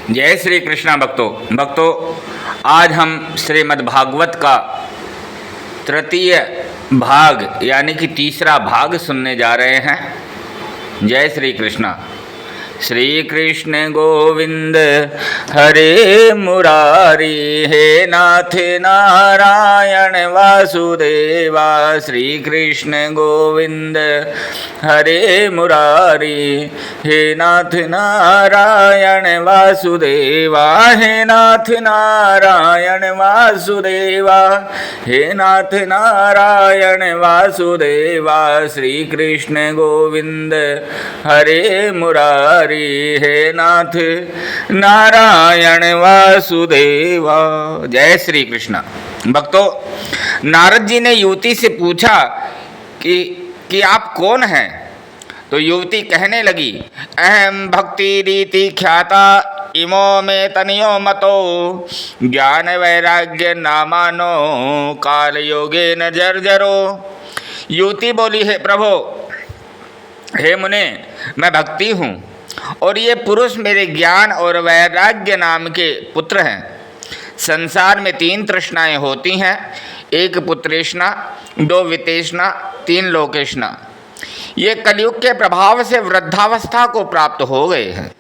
जय श्री कृष्णा भक्तों, आज हम श्रीमद् भागवत का तृतीय भाग यानी कि तीसरा भाग सुनने जा रहे हैं। जय श्री कृष्णा। श्री कृष्ण गोविंद हरे मुरारी, हे नाथ नारायण वासुदेवा। श्री कृष्ण गोविंद हरे मुरारी, हे नाथ नारायण वासुदेवा। हे नाथ नारायण वासुदेवा, हे नाथ नारायण वासुदेवा। श्री कृष्ण गोविंद हरे मुरारी, हे नाथ नारायण वासुदेवा। जय श्री कृष्ण। भक्तों, नारद जी ने युवती से पूछा कि आप कौन हैं? तो युवती कहने लगी, अहम भक्ति रीति ख्याता इमो में तनियो मतो, ज्ञान वैराग्य नामानो काल योगे न जर्जरो। युवती बोली, हे प्रभु, हे मुने, मैं भक्ति हूँ और ये पुरुष मेरे ज्ञान और वैराग्य नाम के पुत्र हैं। संसार में 3 तृष्णाएं होती हैं, 1 पुत्रेष्णा, 2 वितेष्णा, 3 लोकेष्णा। ये कलयुग के प्रभाव से वृद्धावस्था को प्राप्त हो गए हैं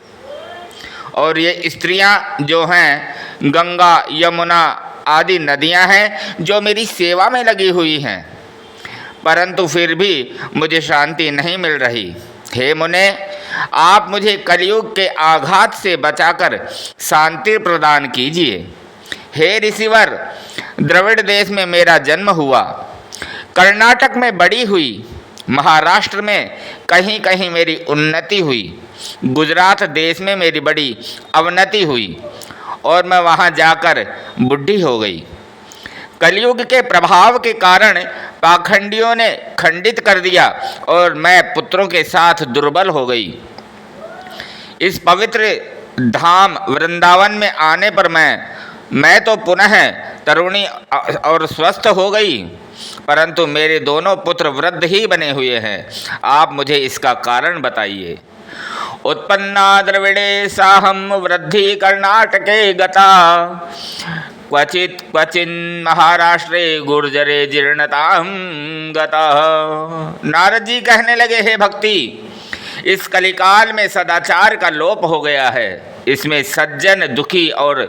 और ये स्त्रियां जो हैं गंगा यमुना आदि नदियां हैं जो मेरी सेवा में लगी हुई हैं, परंतु फिर भी मुझे शांति नहीं मिल रही। हे मुने, आप मुझे कलयुग के आघात से बचाकर शांति प्रदान कीजिए। हे ऋषिवर, द्रविड़ देश में मेरा जन्म हुआ, कर्नाटक में बड़ी हुई, महाराष्ट्र में कहीं कहीं मेरी उन्नति हुई, गुजरात देश में मेरी बड़ी अवनति हुई और मैं वहाँ जाकर बुढ़ी हो गई। कलयुग के प्रभाव के कारण पाखंडियों ने खंडित कर दिया और मैं पुत्रों के साथ दुर्बल हो गई। इस पवित्र धाम वृंदावन में आने पर मैं तो पुनः तरुणी और स्वस्थ हो गई, परंतु मेरे दोनों पुत्र वृद्ध ही बने हुए हैं। आप मुझे इसका कारण बताइए। उत्पन्ना द्रविड़े साहम वृद्धि कर्नाटके गता, क्वचिन् महाराष्ट्रे गुर्जरे जीर्णताम गता। नारद जी कहने लगे, हे भक्ति, इस कलिकाल में सदाचार का लोप हो गया है। इसमें सज्जन दुखी और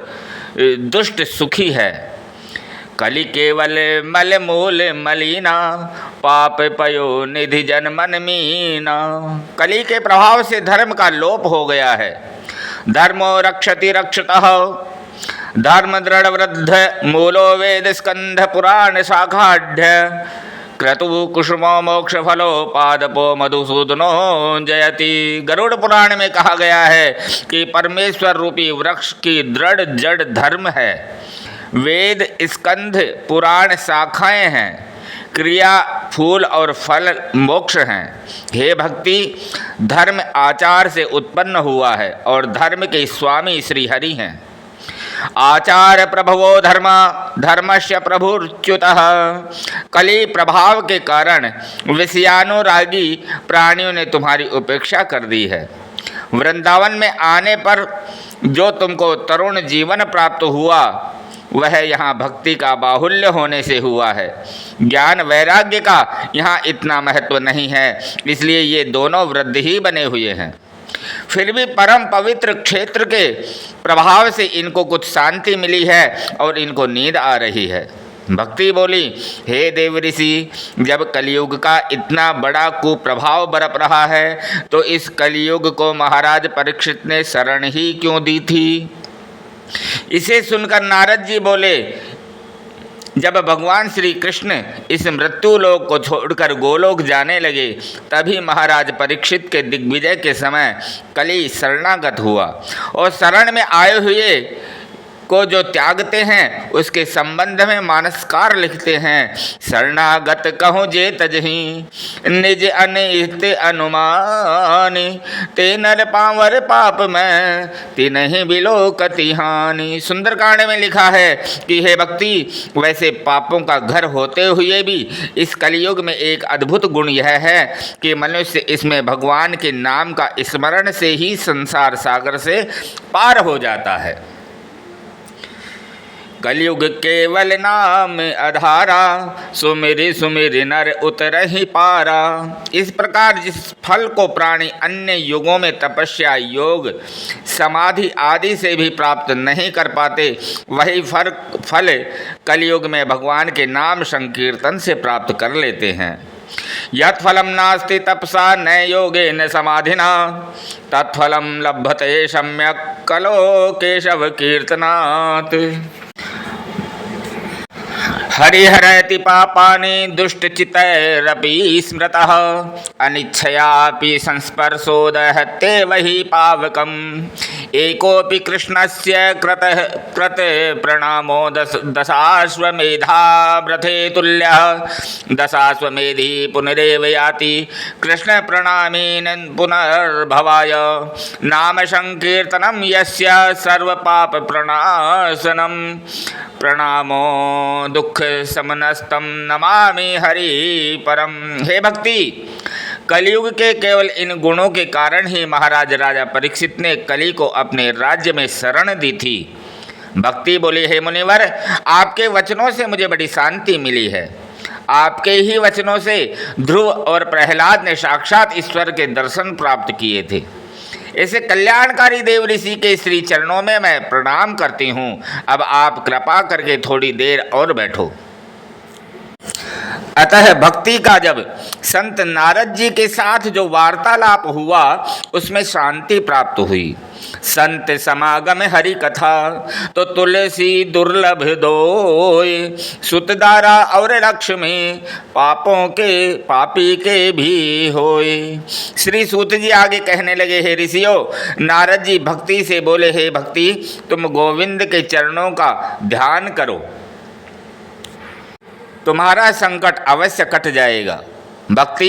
दुष्ट सुखी है। कलि केवल मल मूल मलिना, पाप पयो निधि जन मन मीना। कलि के प्रभाव से धर्म का लोप हो गया है। धर्मो रक्षति रक्षतः, धर्म दृढ़ वृद्ध मूलो वेद स्कंध पुराण शाखाढ्य। क्रतु कुसुमो मोक्ष फलो पादपो मधुसूदनो जयति। गरुड़ पुराण में कहा गया है कि परमेश्वर रूपी वृक्ष की दृढ़ जड़ धर्म है, वेद स्कंध पुराण शाखाएं हैं, क्रिया फूल और फल मोक्ष हैं। हे भक्ति, धर्म आचार से उत्पन्न हुआ है और धर्म के स्वामी श्री हरि हैं। आचार प्रभवो धर्म, धर्मस्य प्रभुर्च्युतः। कली प्रभाव के कारण विषयानुरागी प्राणियों ने तुम्हारी उपेक्षा कर दी है। वृंदावन में आने पर जो तुमको तरुण जीवन प्राप्त हुआ वह यहाँ भक्ति का बाहुल्य होने से हुआ है। ज्ञान वैराग्य का यहाँ इतना महत्व नहीं है, इसलिए ये दोनों वृद्ध ही बने हुए हैं। फिर भी परम पवित्र क्षेत्र के प्रभाव से इनको कुछ शांति मिली है और इनको नींद आ रही है। भक्ति बोली, हे देव ऋषि, जब कलयुग का इतना बड़ा कुप्रभाव बरप रहा है तो इस कलयुग को महाराज परीक्षित ने शरण ही क्यों दी थी? इसे सुनकर नारद जी बोले, जब भगवान श्री कृष्ण इस मृत्यु लोक को छोड़कर गोलोक जाने लगे तभी महाराज परीक्षित के दिग्विजय के समय कली शरणागत हुआ और शरण में आए हुए को जो त्यागते हैं उसके संबंध में मानसकार लिखते हैं। शरणागत कहूँ जे तजही निज अनिहित अनुमानी, ते नर पावर पाप में तिन्हि बिलोकति हानि। सुंदरकांड में लिखा है कि हे भक्ति, वैसे पापों का घर होते हुए भी इस कलयुग में एक अद्भुत गुण यह है कि मनुष्य इसमें भगवान के नाम का स्मरण से ही संसार सागर से पार हो जाता है। कलयुग केवल नाम आधारा, सुमिरि सुमिरि नर उतरहि पारा। इस प्रकार जिस फल को प्राणी अन्य युगों में तपस्या, योग, समाधि आदि से भी प्राप्त नहीं कर पाते, वही फल कलयुग में भगवान के नाम संकीर्तन से प्राप्त कर लेते हैं। यत्फलं नास्ति तपसा न योगेन समाधिना, तत्फलं लभते सम्यक् कलो केशव कीर्तनात्। हरिहरति पापानि दुष्टचितैरपि स्मृतः, अनिच्छयापि संस्पर्शो दहते वही पावकम्। एकोऽपि कृष्णस्य कृत प्रणामो दशाश्वमेधाव्रते तुल्यः, दशाश्वमेधी पुनरेव याति कृष्ण प्रणामेन पुनर्भवाय। नाम संकीर्तनं यस्य सर्वपाप प्रणाशनं, प्रणामो दुख समनस्तम नमामि हरि परम। हे भक्ति, कलयुग के केवल इन गुणों के कारण ही महाराज राजा परीक्षित ने कली को अपने राज्य में शरण दी थी। भक्ति बोली, हे मुनिवर, आपके वचनों से मुझे बड़ी शांति मिली है। आपके ही वचनों से ध्रुव और प्रहलाद ने साक्षात ईश्वर के दर्शन प्राप्त किए थे। ऐसे कल्याणकारी देव ऋषि के श्री चरणों में मैं प्रणाम करती हूँ। अब आप कृपा करके थोड़ी देर और बैठो। अतः भक्ति का जब संत नारद जी के साथ जो वार्तालाप हुआ उसमें शांति प्राप्त हुई। संत समागम हरि कथा तो तुलसी दुर्लभ दोय, सुतदारा और लक्ष्मी पापों के पापी के भी होय। श्री सूत जी आगे कहने लगे, हे ऋषियों, नारद जी भक्ति से बोले, हे भक्ति, तुम गोविंद के चरणों का ध्यान करो, तुम्हारा संकट अवश्य कट जाएगा। भक्ति,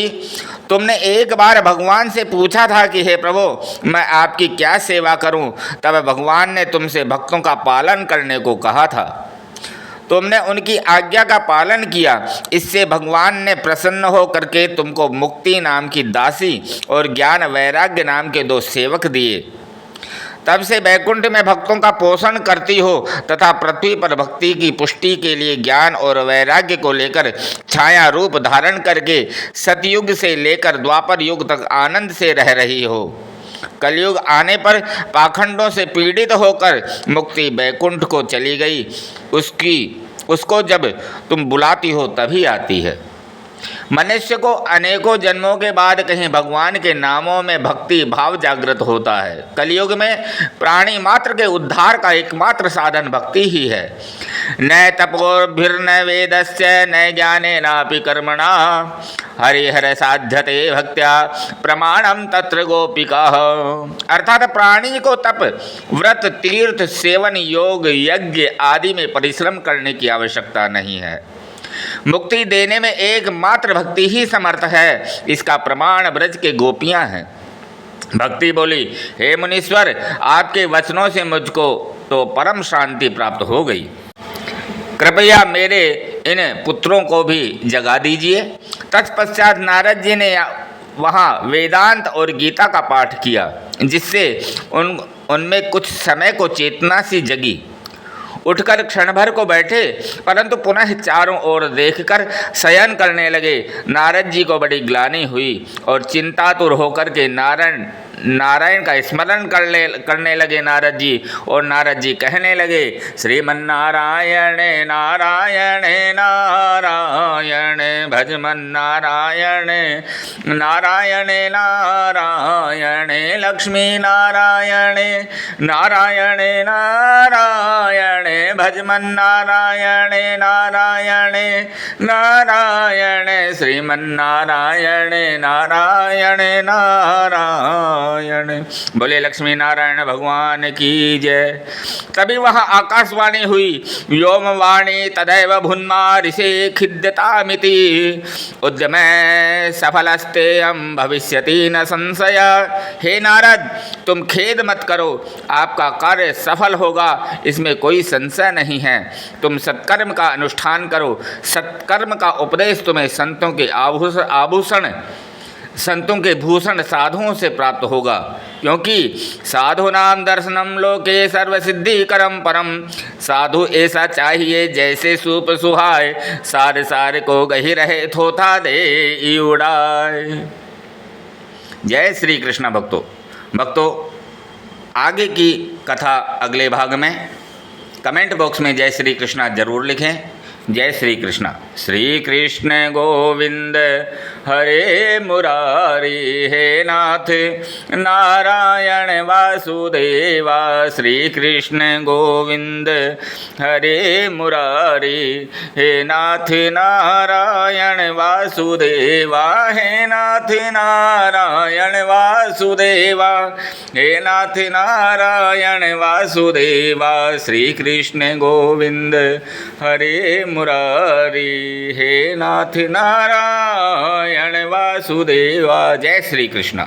तुमने एक बार भगवान से पूछा था कि हे प्रभु, मैं आपकी क्या सेवा करूं? तब भगवान ने तुमसे भक्तों का पालन करने को कहा था। तुमने उनकी आज्ञा का पालन किया। इससे भगवान ने प्रसन्न हो करके तुमको मुक्ति नाम की दासी और ज्ञान वैराग्य नाम के 2 सेवक दिए। तब से वैकुंठ में भक्तों का पोषण करती हो तथा पृथ्वी पर भक्ति की पुष्टि के लिए ज्ञान और वैराग्य को लेकर छाया रूप धारण करके सतयुग से लेकर द्वापर युग तक आनंद से रह रही हो। कलयुग आने पर पाखंडों से पीड़ित होकर मुक्ति वैकुंठ को चली गई। उसको जब तुम बुलाती हो तभी आती है। मनुष्य को अनेकों जन्मों के बाद कहीं भगवान के नामों में भक्ति भाव जागृत होता है। कलयुग में प्राणी मात्र के उद्धार का एकमात्र साधन भक्ति ही है। न तपोभिर्न वेदस्य न ज्ञानेनापि कर्मणा, हरिहर साध्यते भक्त्या प्रमाणम तत्र गोपिका। अर्थात प्राणी को तप, व्रत, तीर्थ, सेवन, योग, यज्ञ आदि में परिश्रम करने की आवश्यकता नहीं है। मुक्ति देने में एकमात्र भक्ति ही समर्थ है। इसका प्रमाण ब्रज के गोपियां हैं। भक्ति बोली, हे मुनीश्वर, आपके वचनों से मुझको तो परम शांति प्राप्त हो गई। कृपया मेरे इन पुत्रों को भी जगा दीजिए। तत्पश्चात नारद जी ने वहाँ वेदांत और गीता का पाठ किया, जिससे उनमें कुछ समय को चेतना सी जगी। उठकर क्षण भर को बैठे, परंतु पुनः चारों ओर देखकर शयन करने लगे। नारद जी को बड़ी ग्लानि हुई और चिंतातुर होकर के नारायण का स्मरण करने लगे नारद जी। और नारद जी कहने लगे, श्रीमन्नारायण नारायण नारायण भजमन नारायण नारायण नारायण लक्ष्मी नारायण नारायण नारायण भजमन नारायण नारायण नारायण श्रीमन्नारायण नारायण नारायण। नारायण। बोले लक्ष्मी नारायण भगवान की जय। तभी वहाँ आकाशवाणी हुई, व्योम वाणी तदैव भुन्मा ऋषे खिद्यतामिति, उद्यमे सफलस्तेयं भविष्यति न संशय। हे नारद, तुम खेद मत करो, आपका कार्य सफल होगा, इसमें कोई संशय नहीं है। तुम सत्कर्म का अनुष्ठान करो, सत्कर्म का उपदेश तुम्हें संतों के आभूषण संतों के भूषण साधुओं से प्राप्त होगा, क्योंकि साधुनाम दर्शनम लोके सर्वसिद्धिकरम परम। साधु ऐसा चाहिए जैसे सूप सुहाए, सारे सारे को गही रहे थोथा दे उड़ाए। जय श्री कृष्ण भक्तों, आगे की कथा अगले भाग में कमेंट बॉक्स में जय श्री कृष्णा जरूर लिखें। जय श्री कृष्णा। श्री कृष्ण गोविंद हरे मुरारी, हे नाथ नारायण वासुदेवा। श्री कृष्ण गोविंद हरे मुरारी, हे नाथ नारायण वासुदेवा। हे नाथ नारायण वासुदेवा, हे नाथ नारायण वासुदेवा। श्री कृष्ण गोविंद हरे मुरारी, हे नाथ नारायण वासुदेवा। जय श्री कृष्ण।